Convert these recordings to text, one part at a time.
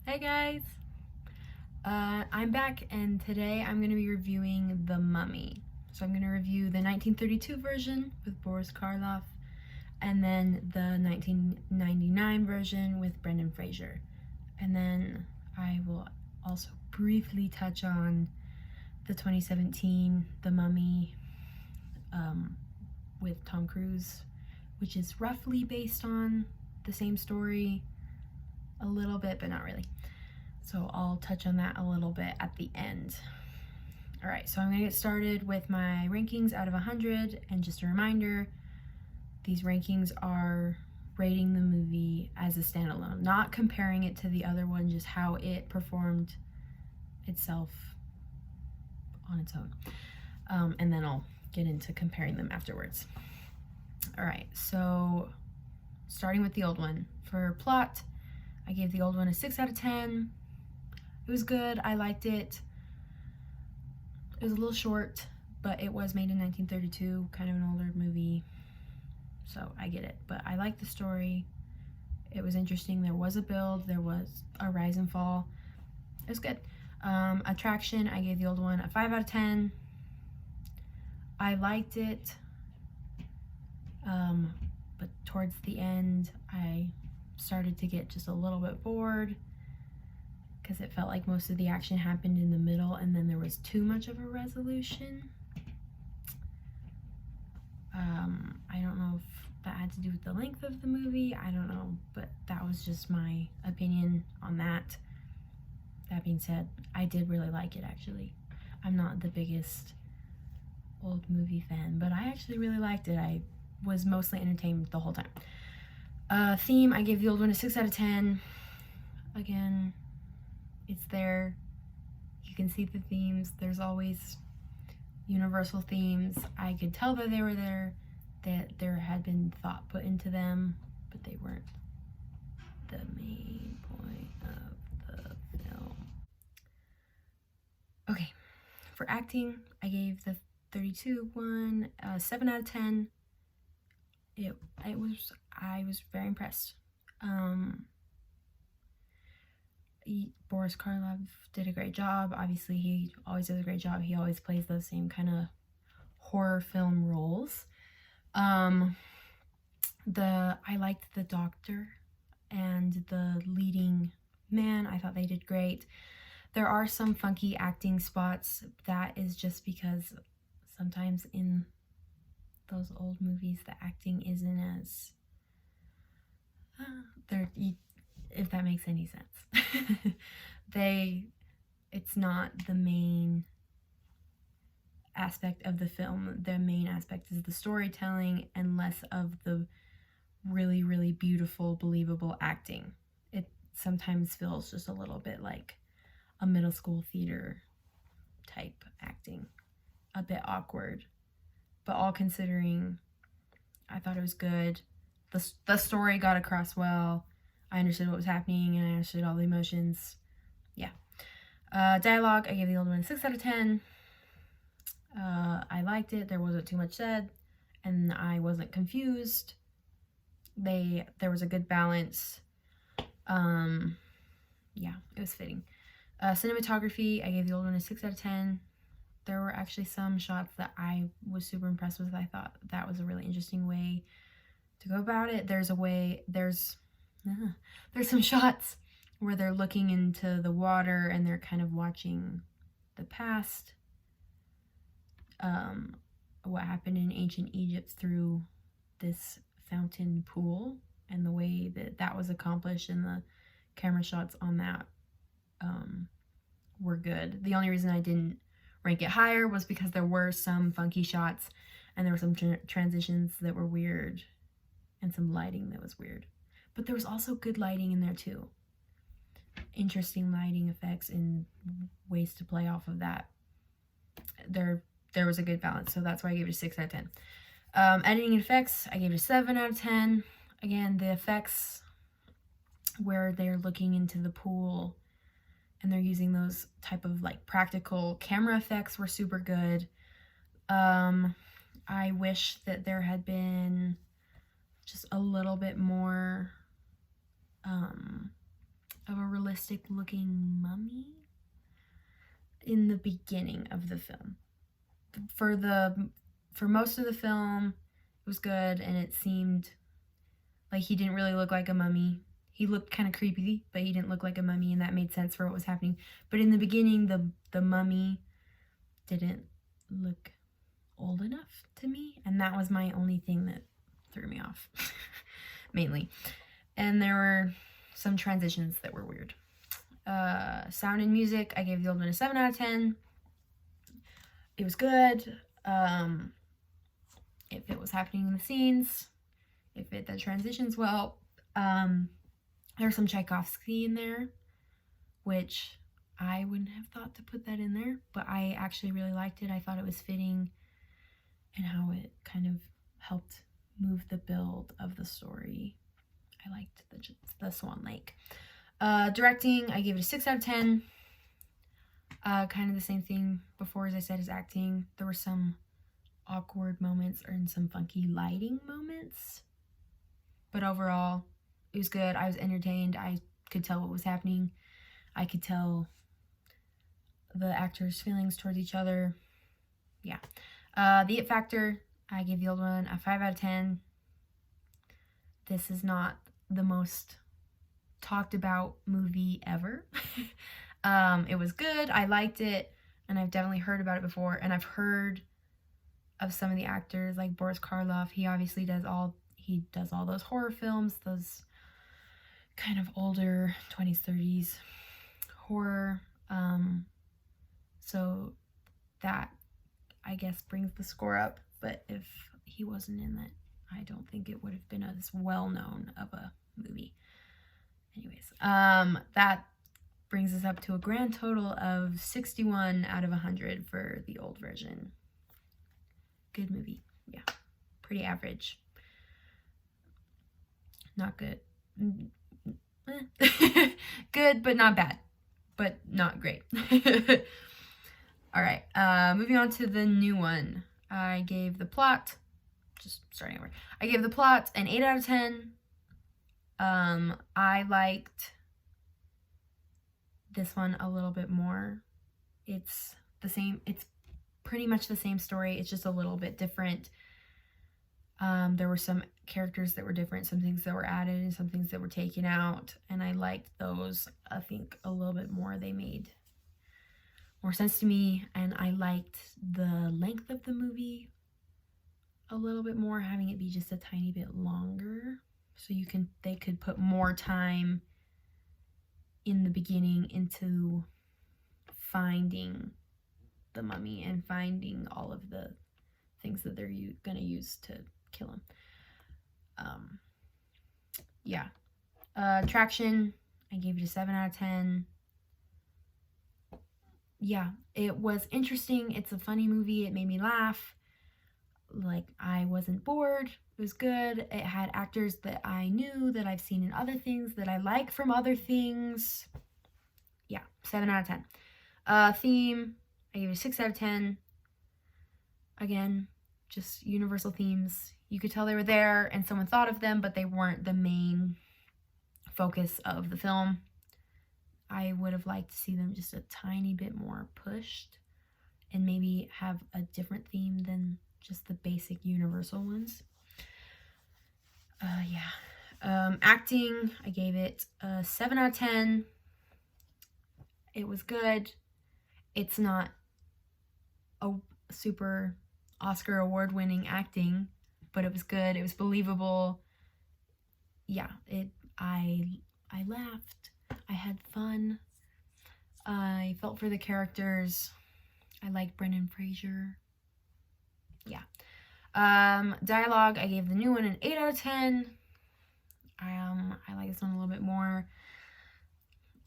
Hey guys! I'm back and today I'm going to be reviewing The Mummy. So I'm going to review the 1932 version with Boris Karloff and then the 1999 version with Brendan Fraser. And then I will also briefly touch on the 2017 The Mummy with Tom Cruise, which is roughly based on the same story a little bit, but not really. So I'll touch on that a little bit at the end. All right, so I'm gonna get started with my rankings out of 100, and just a reminder, these rankings are rating the movie as a standalone, not comparing it to the other one, just how it performed itself on its own. And then I'll get into comparing them afterwards. All right, so starting with the old one. For plot, I gave the old one a 6 out of 10. It was good. I liked it. It was a little short, but it was made in 1932, kind of an older movie, so I get it. But I liked the story. It was interesting. There was a build. There was a rise and fall. It was good. Attraction, I gave the old one a 5 out of 10. I liked it, but towards the end, I started to get just a little bit bored because it felt like most of the action happened in the middle and then there was too much of a resolution. I don't know if that had to do with the length of the movie, I don't know, but that was just my opinion on that. That being said, I did really like it actually. I'm not the biggest old movie fan, but I actually really liked it. I was mostly entertained the whole time. Theme, I gave the old one a 6 out of 10. Again, it's there. You can see the themes. There's always universal themes. I could tell that they were there, that there had been thought put into them, but they weren't the main point of the film. Okay, for acting, I gave the 32 one a 7 out of 10. I was very impressed. Boris Karloff did a great job. Obviously, he always does a great job. He always plays those same kind of horror film roles. I liked the doctor and the leading man. I thought they did great. There are some funky acting spots. That is just because sometimes in those old movies the acting isn't as if that makes any sense. It's not the main aspect of the film. The main aspect is the storytelling and less of the really, really beautiful, believable acting. It sometimes feels just a little bit like a middle school theater type acting, a bit awkward, but all considering, I thought it was good. The story got across well. I understood what was happening and I understood all the emotions. Yeah. Dialogue, I gave the old one a 6 out of 10. I liked it. There wasn't too much said and I wasn't confused. There was a good balance. Yeah, it was fitting. Cinematography, I gave the old one a 6 out of 10. There were actually some shots that I was super impressed with. I thought that was a really interesting way to go about it. There's some shots where they're looking into the water and they're kind of watching the past, what happened in ancient Egypt through this fountain pool, and the way that was accomplished and the camera shots on that were good. The only reason I didn't rank it higher was because there were some funky shots and there were some transitions that were weird and some lighting that was weird. But there was also good lighting in there too. Interesting lighting effects and ways to play off of that. There was a good balance, so that's why I gave it a 6 out of 10. Editing and effects, I gave it a 7 out of 10. Again, the effects where they're looking into the pool and they're using those type of like practical camera effects were super good. I wish that there had been just a little bit more of a realistic looking mummy in the beginning of the film. For most of the film, it was good, and it seemed like he didn't really look like a mummy. He looked kind of creepy, but he didn't look like a mummy, and that made sense for what was happening. But in the beginning, the mummy didn't look old enough to me, and that was my only thing that threw me off, mainly. And there were some transitions that were weird. Sound and music, I gave the old one a 7 out of 10. It was good. If it was happening in the scenes, if the transitions well. There's some Tchaikovsky in there, which I wouldn't have thought to put that in there, but I actually really liked it. I thought it was fitting and how it kind of helped move the build of the story. I liked the Swan Lake. Directing, I gave it a 6 out of 10. Kind of the same thing before as I said as acting. There were some awkward moments and some funky lighting moments, but overall it was good. I was entertained. I could tell what was happening. I could tell the actors' feelings towards each other. Yeah. The It Factor, I gave the old one a 5 out of 10. This is not the most talked about movie ever. It was good. I liked it, and I've definitely heard about it before, and I've heard of some of the actors, like Boris Karloff. He obviously does all those horror films, those kind of older 20s, 30s horror. So that, I guess, brings the score up. But if he wasn't in it, I don't think it would have been as well-known of a movie. Anyways, that brings us up to a grand total of 61 out of 100 for the old version. Good movie. Yeah. Pretty average. Not good. Good, but not bad. But not great. Alright, moving on to the new one. I gave the plot, just starting over. I gave the plot an 8 out of 10. I liked this one a little bit more. It's pretty much the same story. It's just a little bit different. There were some characters that were different, some things that were added and some things that were taken out, and I liked those, I think, a little bit more. They made more sense to me, and I liked the length of the movie a little bit more, having it be just a tiny bit longer, so they could put more time in the beginning into finding the mummy and finding all of the things that they're gonna use to kill him. Yeah. Traction, I gave it a 7 out of 10. Yeah, it was interesting. It's a funny movie. It made me laugh. Like, I wasn't bored. It was good. It had actors that I knew, that I've seen in other things, that I like from other things. Yeah, 7 out of 10. Theme, I gave it a 6 out of 10. Again, just universal themes. You could tell they were there and someone thought of them, but they weren't the main focus of the film. I would have liked to see them just a tiny bit more pushed and maybe have a different theme than just the basic universal ones. Acting, I gave it a 7 out of 10. It was good. It's not a super Oscar award-winning acting, but it was good. It was believable. Yeah, I laughed. I had fun. I felt for the characters. I like Brendan Fraser. Yeah. Dialogue, I gave the new one an 8 out of 10. I like this one a little bit more.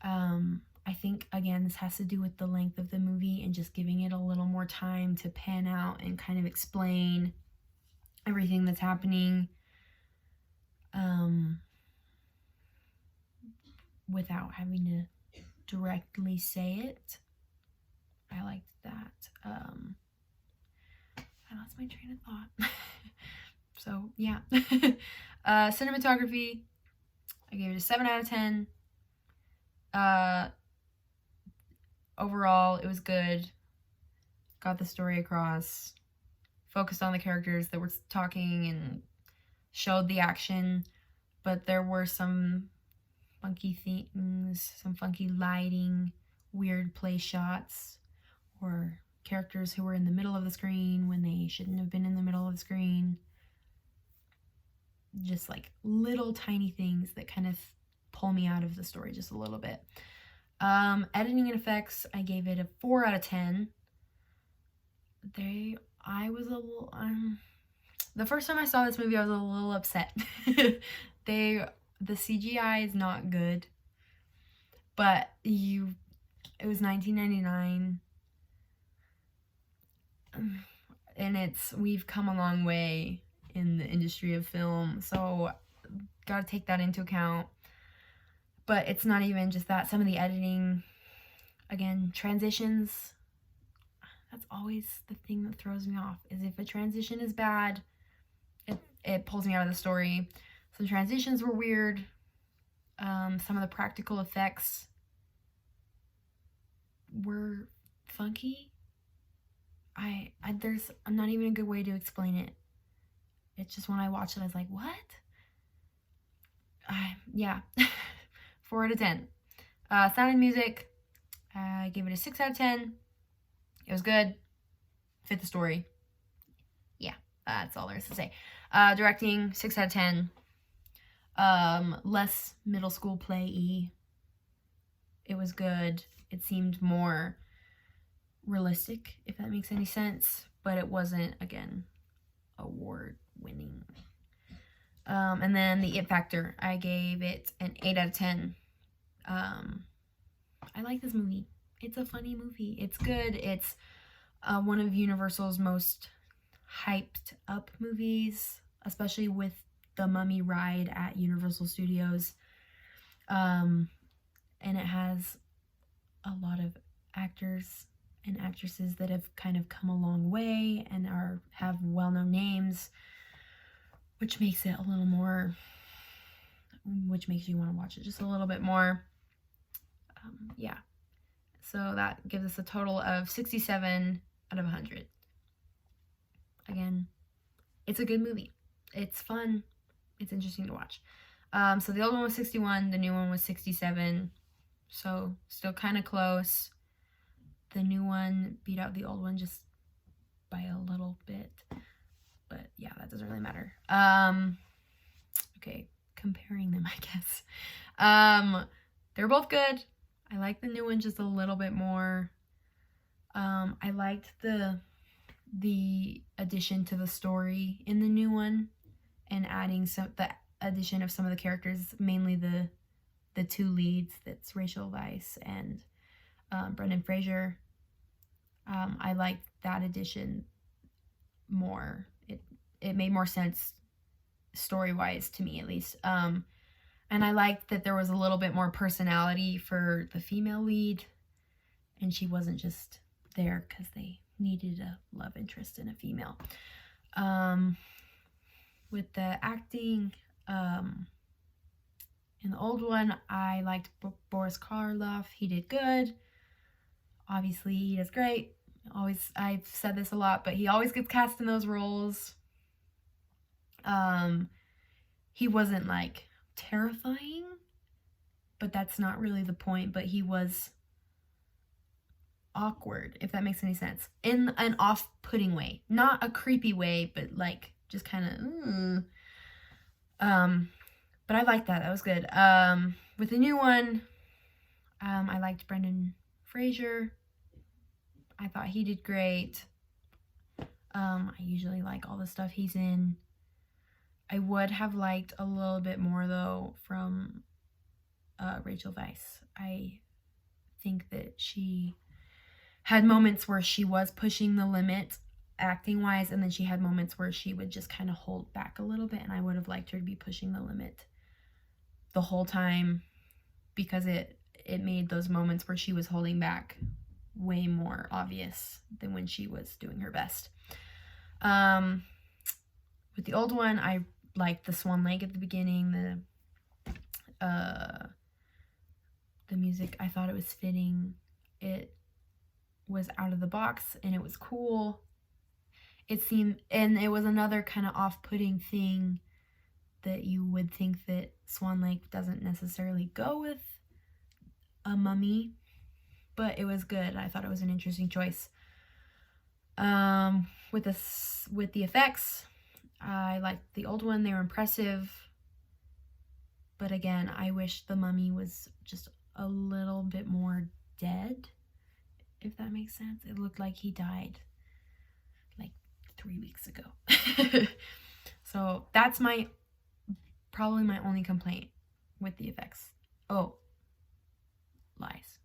I think, again, this has to do with the length of the movie and just giving it a little more time to pan out and kind of explain everything that's happening without having to directly say it. I liked that. I lost my train of thought. So, yeah. Cinematography, I gave it a 7 out of 10. Overall, it was good. Got the story across. Focused on the characters that were talking and showed the action. But there were some funky things, some funky lighting, weird play shots, or characters who were in the middle of the screen when they shouldn't have been in the middle of the screen. Just like little tiny things that kind of pull me out of the story just a little bit. Editing and effects, I gave it a 4 out of 10. I was a little, the first time I saw this movie, I was a little upset. The CGI is not good, but it was 1999, and we've come a long way in the industry of film, so gotta take that into account. But it's not even just that. Some of the editing, again, transitions, that's always the thing that throws me off, is if a transition is bad, it pulls me out of the story. Some transitions were weird. Some of the practical effects were funky. There's not even a good way to explain it. It's just when I watched it, I was like, what? Yeah. 4 out of 10. Sound and music, I gave it a 6 out of 10. It was good. Fit the story. Yeah, that's all there is to say. Directing, 6 out of 10. Less middle school play-y. It was good. It seemed more realistic, if that makes any sense. But it wasn't, again, award-winning. And then the It Factor, I gave it an 8 out of 10. I like this movie. It's a funny movie. It's good. It's one of Universal's most hyped up movies, especially with the Mummy ride at Universal Studios. And it has a lot of actors and actresses that have kind of come a long way and have well-known names, which makes it which makes you want to watch it just a little bit more. Yeah. So that gives us a total of 67 out of 100. Again, it's a good movie. It's fun. It's interesting to watch. So the old one was 61. The new one was 67. So still kind of close. The new one beat out the old one just by a little bit. But yeah, that doesn't really matter. Okay, comparing them, I guess. They're both good. I like the new one just a little bit more. I liked the addition to the story in the new one, and adding the addition of some of the characters, mainly the two leads, that's Rachel Weisz and Brendan Fraser. I liked that addition more. It made more sense story-wise to me, at least. And I liked that there was a little bit more personality for the female lead, and she wasn't just there because they needed a love interest in a female. With the acting, in the old one, I liked Boris Karloff. He did good. Obviously, he does great. I've said this a lot, but he always gets cast in those roles. He wasn't like terrifying, but that's not really the point. But he was awkward, if that makes any sense, in an off-putting way, not a creepy way, but like just kind of but I liked that was good. With the new one, I liked Brendan Fraser. I thought he did great. I usually like all the stuff he's in. I would have liked a little bit more, though, from Rachel Weisz. I think that she had moments where she was pushing the limit acting-wise, and then she had moments where she would just kind of hold back a little bit, and I would have liked her to be pushing the limit the whole time, because it made those moments where she was holding back way more obvious than when she was doing her best. With the old one, I liked the swan lake at the beginning, the music. I thought it was fitting. It was out of the box and it was cool. It seemed, and it was another kind of off-putting thing that you would think that Swan Lake doesn't necessarily go with a mummy, but it was good. I thought it was an interesting choice. With the effects, I liked the old one. They were impressive, but again, I wish the mummy was just a little bit more dead, if that makes sense. It looked like he died like 3 weeks ago. So that's probably my only complaint with the effects. Oh, lies.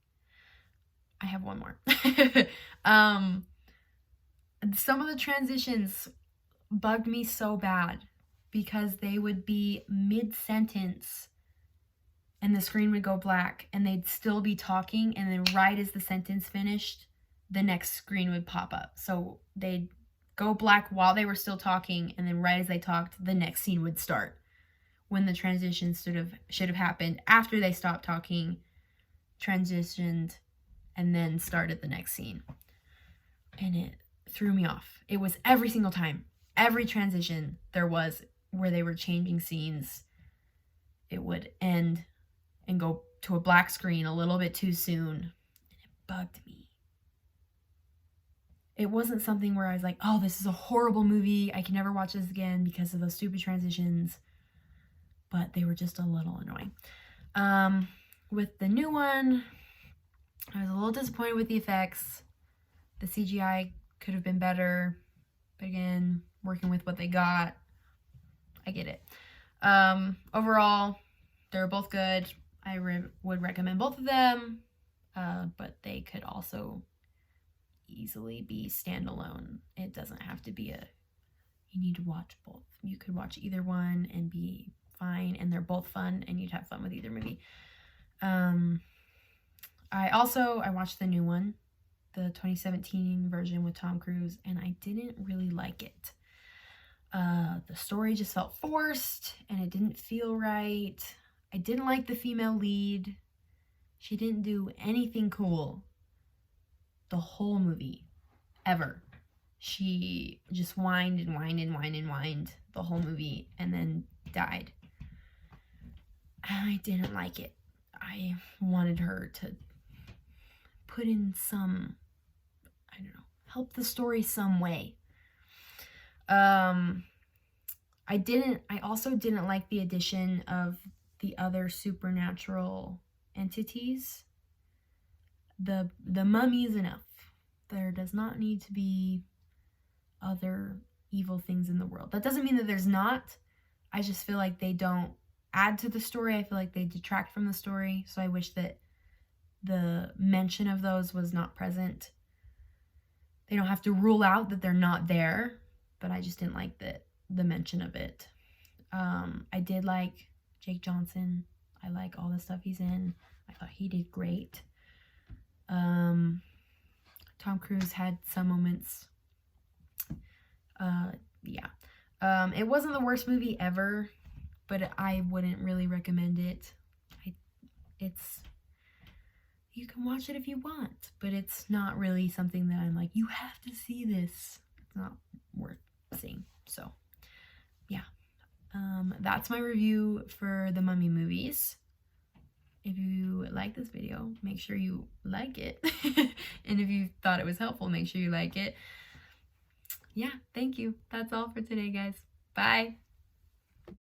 I have one more. Some of the transitions bugged me so bad because they would be mid-sentence and the screen would go black and they'd still be talking, and then right as the sentence finished, the next screen would pop up. So they'd go black while they were still talking, and then right as they talked, the next scene would start, when the transition should have happened after they stopped talking, transitioned, and then started the next scene. And it threw me off. It was every single time. Every transition there was where they were changing scenes, it would end and go to a black screen a little bit too soon. And it bugged me. It wasn't something where I was like, oh, this is a horrible movie, I can never watch this again because of those stupid transitions. But they were just a little annoying. With the new one, I was a little disappointed with the effects. The CGI could have been better. But again, working with what they got, I get it. Overall, they're both good. I would recommend both of them. But they could also easily be standalone. It doesn't have to be you need to watch both. You could watch either one and be fine, and they're both fun, and you'd have fun with either movie. I watched the new one, the 2017 version with Tom Cruise, and I didn't really like it. The story just felt forced, and it didn't feel right. I didn't like the female lead. She didn't do anything cool the whole movie, ever. She just whined and whined and whined and whined the whole movie, and then died. I didn't like it. I wanted her to put in some, I don't know, help the story some way. I also didn't like the addition of the other supernatural entities. The mummy is enough. There does not need to be other evil things in the world. That doesn't mean that there's not. I just feel like they don't add to the story. I feel like they detract from the story. So I wish that the mention of those was not present. They don't have to rule out that they're not there, but I just didn't like the mention of it. I did like Jake Johnson. I like all the stuff he's in. I thought he did great. Tom Cruise had some moments. It wasn't the worst movie ever, but I wouldn't really recommend it. You can watch it if you want, but it's not really something that I'm like, you have to see this. It's not worth seeing. So, yeah. That's my review for the Mummy movies. If you like this video, make sure you like it. And if you thought it was helpful, make sure you like it. Yeah, thank you. That's all for today, guys. Bye.